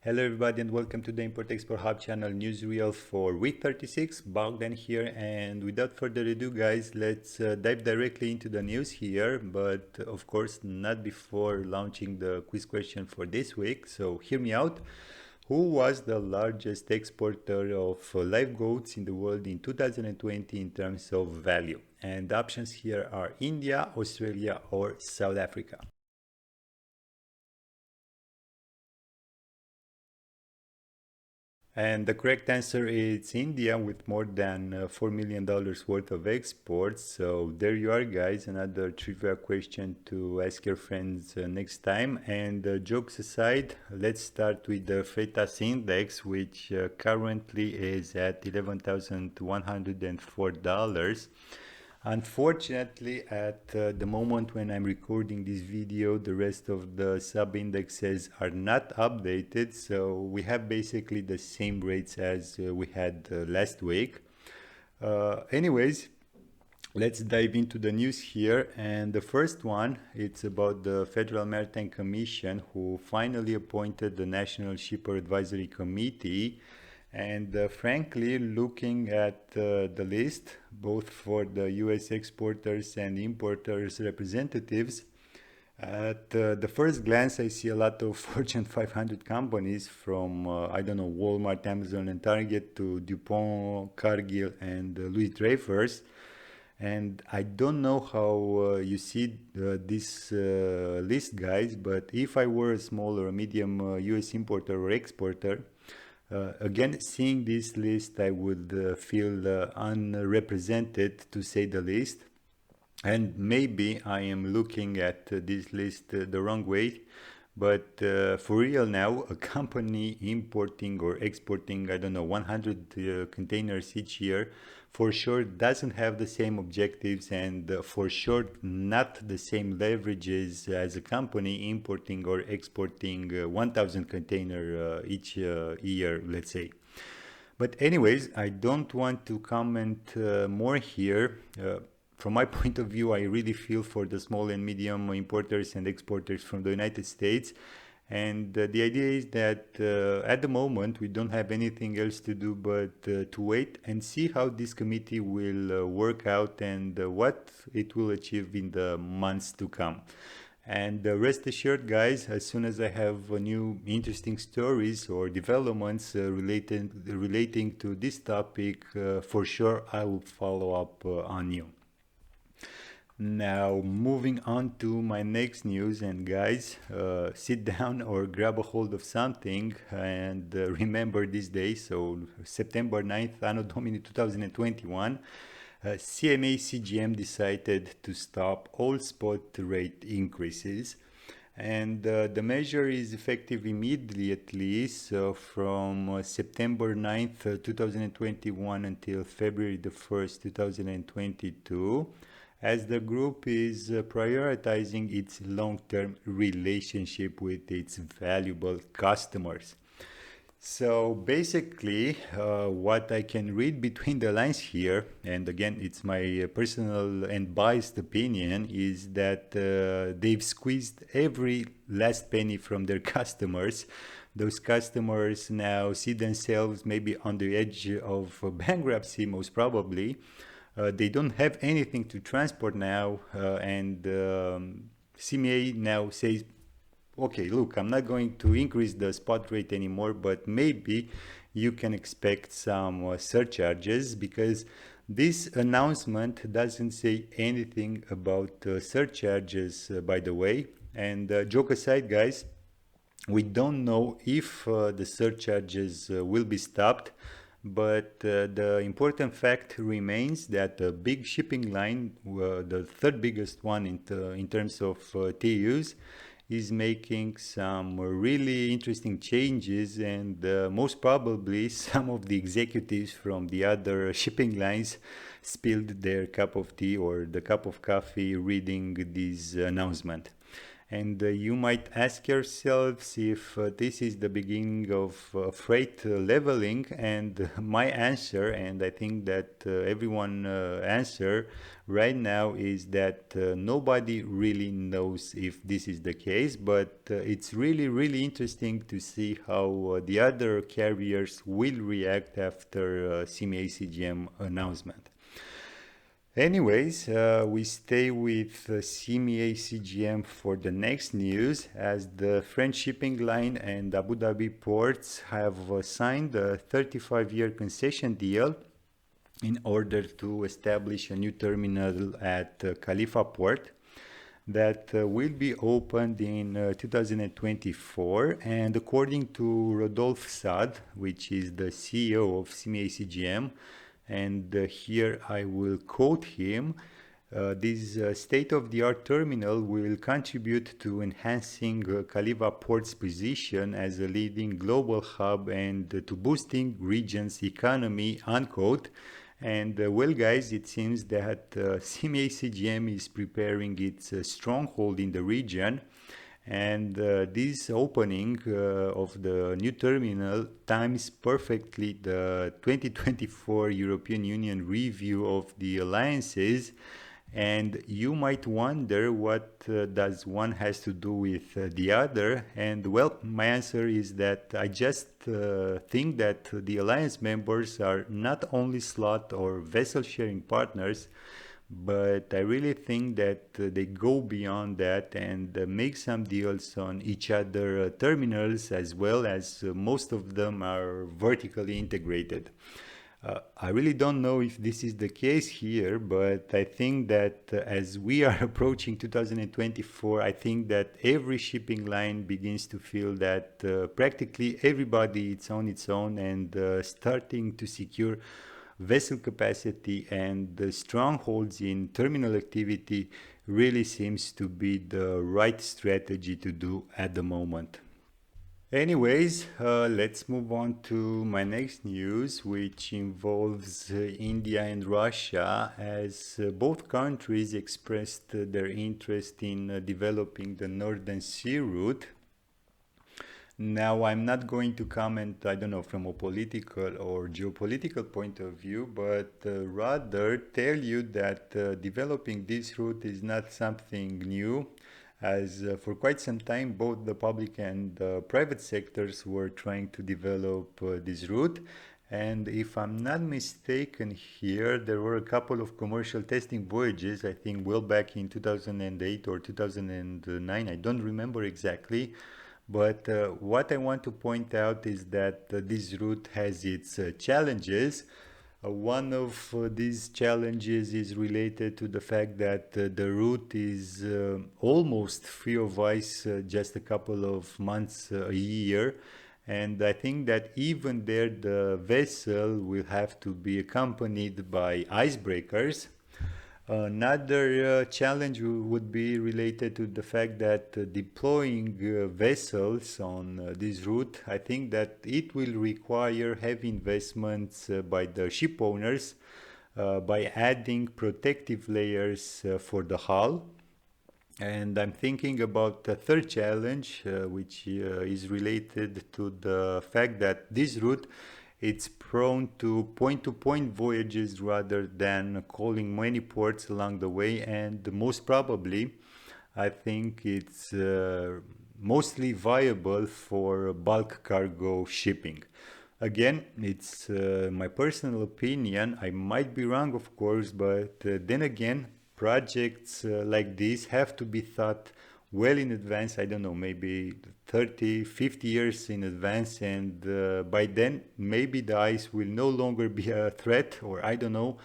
Hello everybody and welcome to the Import-Export Hub channel newsreel for week 36. Bogdan here, and without further ado guys, let's dive directly into the news here, but of course not before launching the quiz question for this week. So hear me out. Who was the largest exporter of live goats in the world in 2020 in terms of value? And the options here are India, Australia or South Africa. And the correct answer is India, with more than $4 million worth of exports. So there you are guys, another trivia question to ask your friends next time. And jokes aside, let's start with the Freightos index, which currently is at $11,104. Unfortunately, at the moment when I'm recording this video, the rest of the sub-indexes are not updated, so we have basically the same rates as we had last week. Anyways, let's dive into the news here, and the first one, it's about the Federal Maritime Commission, who finally appointed the National Shipper Advisory Committee. And frankly, looking at the list, both for the US exporters and importers representatives, at the first glance, I see a lot of Fortune 500 companies from, I don't know, Walmart, Amazon, and Target to DuPont, Cargill, and Louis Dreyfus. And I don't know how you see this list, guys, but if I were a small or a medium US importer or exporter, again, seeing this list, I would feel unrepresented, to say the least. And maybe I am looking at this list the wrong way. But for real now, a company importing or exporting, I don't know, 100 containers each year, for sure doesn't have the same objectives, and for sure not the same leverages as a company importing or exporting 1,000 container each year, let's say. But anyways, I don't want to comment more here. From my point of view, I really feel for the small and medium importers and exporters from the United States. And the idea is that at the moment, we don't have anything else to do but to wait and see how this committee will work out and what it will achieve in the months to come. And rest assured, guys, as soon as I have new interesting stories or developments relating to this topic, for sure I will follow up on you. Now, moving on to my next news, and guys, sit down or grab a hold of something and remember this day. So September 9th, Anno Domini 2021, CMA CGM decided to stop all spot rate increases. And the measure is effective immediately, so from September 9th, 2021 until February the 1st, 2022. As the group is prioritizing its long-term relationship with its valuable customers. So basically, what I can read between the lines here, and again, it's my personal and biased opinion, is that they've squeezed every last penny from their customers. Those customers now see themselves maybe on the edge of bankruptcy, most probably. They don't have anything to transport now, and CMA now says, okay, look, I'm not going to increase the spot rate anymore, but maybe you can expect some surcharges, because this announcement doesn't say anything about surcharges, by the way. And joke aside, guys, we don't know if the surcharges will be stopped. But the important fact remains that the big shipping line, the third biggest one in terms of TEUs, is making some really interesting changes, and most probably some of the executives from the other shipping lines spilled their cup of tea or the cup of coffee reading this announcement. And you might ask yourselves if this is the beginning of freight leveling, and my answer, and I think that everyone answer right now, is that nobody really knows if this is the case, but it's really interesting to see how the other carriers will react after CMA CGM announcement. Anyways, we stay with CMA CGM for the next news, as the French shipping line and Abu Dhabi Ports have signed a 35-year concession deal in order to establish a new terminal at Khalifa Port that will be opened in 2024. And according to Rodolphe Saad, which is the CEO of CMA CGM, and here I will quote him, this state-of-the-art terminal will contribute to enhancing Khalifa Port's position as a leading global hub and to boosting region's economy, unquote. And well, guys, it seems that CMA CGM is preparing its stronghold in the region. And this opening of the new terminal times perfectly the 2024 European Union review of the alliances. And you might wonder, what does one has to do with the other? And well, my answer is that I just think that the alliance members are not only slot or vessel sharing partners, but I really think that they go beyond that and make some deals on each other terminals, as well as most of them are vertically integrated. I really don't know if this is the case here, but I think that as we are approaching 2024, I think that every shipping line begins to feel that practically everybody is on its own and starting to secure vessel capacity, and the strongholds in terminal activity really seems to be the right strategy to do at the moment. Anyways, let's move on to my next news, which involves India and Russia, as both countries expressed their interest in developing the Northern Sea route. Now, I'm not going to comment, I don't know, from a political or geopolitical point of view, but rather tell you that developing this route is not something new, as for quite some time both the public and private sectors were trying to develop this route. And if I'm not mistaken here, there were a couple of commercial testing voyages, I think well back in 2008 or 2009, I don't remember exactly. But what I want to point out is that this route has its challenges. One of these challenges is related to the fact that the route is almost free of ice just a couple of months a year. And I think that even there the vessel will have to be accompanied by icebreakers. Another challenge would be related to the fact that deploying vessels on this route, I think that it will require heavy investments by the ship owners by adding protective layers for the hull. And I'm thinking about a third challenge, which is related to the fact that this route, it's prone to point voyages rather than calling many ports along the way, and most probably I think it's mostly viable for bulk cargo shipping. Again, it's my personal opinion. I might be wrong, of course, but then again, projects like this have to be thought well in advance. I don't know, maybe 30, 50 years in advance, and by then maybe the ice will no longer be a threat, or I don't know,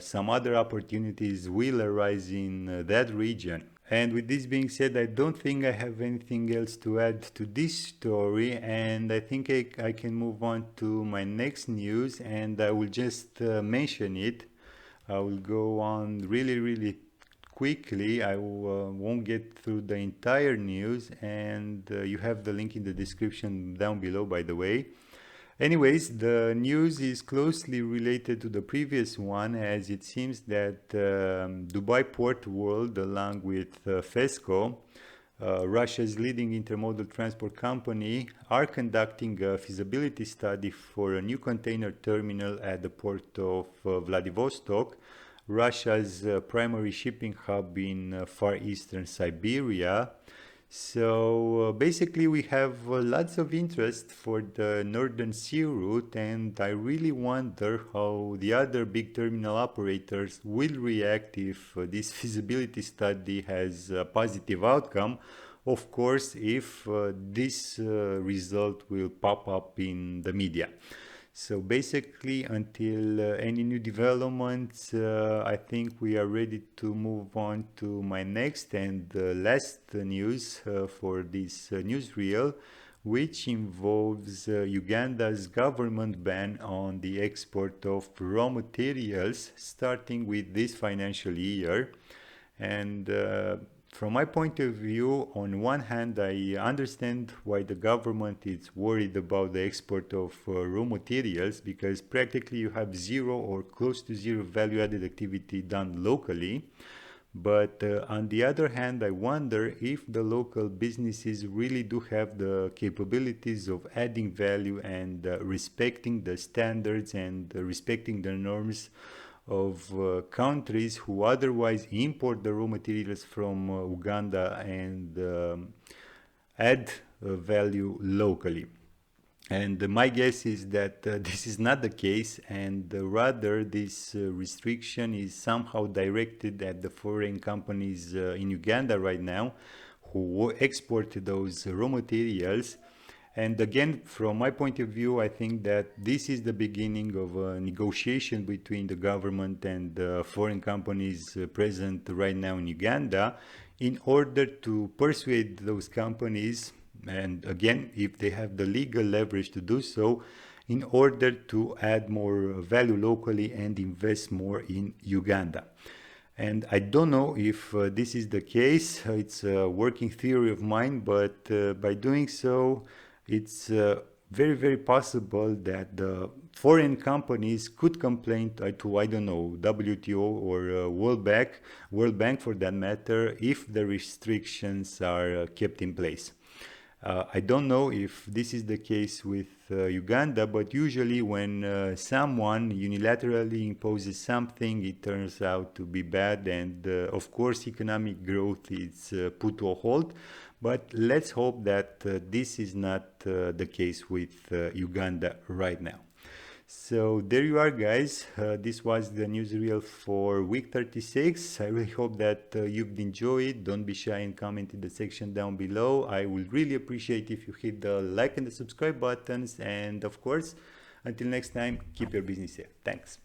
some other opportunities will arise in that region. And with this being said, I don't think I have anything else to add to this story, and I think I can move on to my next news, and I will just mention it. I will go on really quickly. I won't get through the entire news, and you have the link in the description down below, by the way. Anyways, the news is closely related to the previous one, as it seems that Dubai Port World, along with FESCO, Russia's leading intermodal transport company, are conducting a feasibility study for a new container terminal at the port of Vladivostok, Russia's primary shipping hub in far eastern Siberia. So basically we have lots of interest for the Northern Sea route, and I really wonder how the other big terminal operators will react if this feasibility study has a positive outcome. Of course, if this result will pop up in the media. So basically, until any new developments, I think we are ready to move on to my next and last news for this newsreel, which involves Uganda's government ban on the export of raw materials starting with this financial year. And from my point of view, on one hand, I understand why the government is worried about the export of raw materials, because practically you have zero or close to zero value-added activity done locally. But on the other hand, I wonder if the local businesses really do have the capabilities of adding value and respecting the standards and respecting the norms of countries who otherwise import the raw materials from Uganda and add value locally. And my guess is that this is not the case, and rather this restriction is somehow directed at the foreign companies in Uganda right now who export those raw materials. And again, from my point of view, I think that this is the beginning of a negotiation between the government and foreign companies present right now in Uganda in order to persuade those companies, and again, if they have the legal leverage to do so, in order to add more value locally and invest more in Uganda. And I don't know if this is the case. It's a working theory of mine, but by doing so, it's very, very possible that the foreign companies could complain to, I don't know, WTO or World Bank for that matter, if the restrictions are kept in place. I don't know if this is the case with Uganda, but usually when someone unilaterally imposes something, it turns out to be bad, and of course economic growth is put to a halt. But let's hope that this is not the case with Uganda right now. So there you are, guys. This was the newsreel for week 36. I really hope that you've enjoyed it. Don't be shy and comment in the section down below. I would really appreciate if you hit the like and the subscribe buttons. And of course, until next time, keep your business safe. Thanks.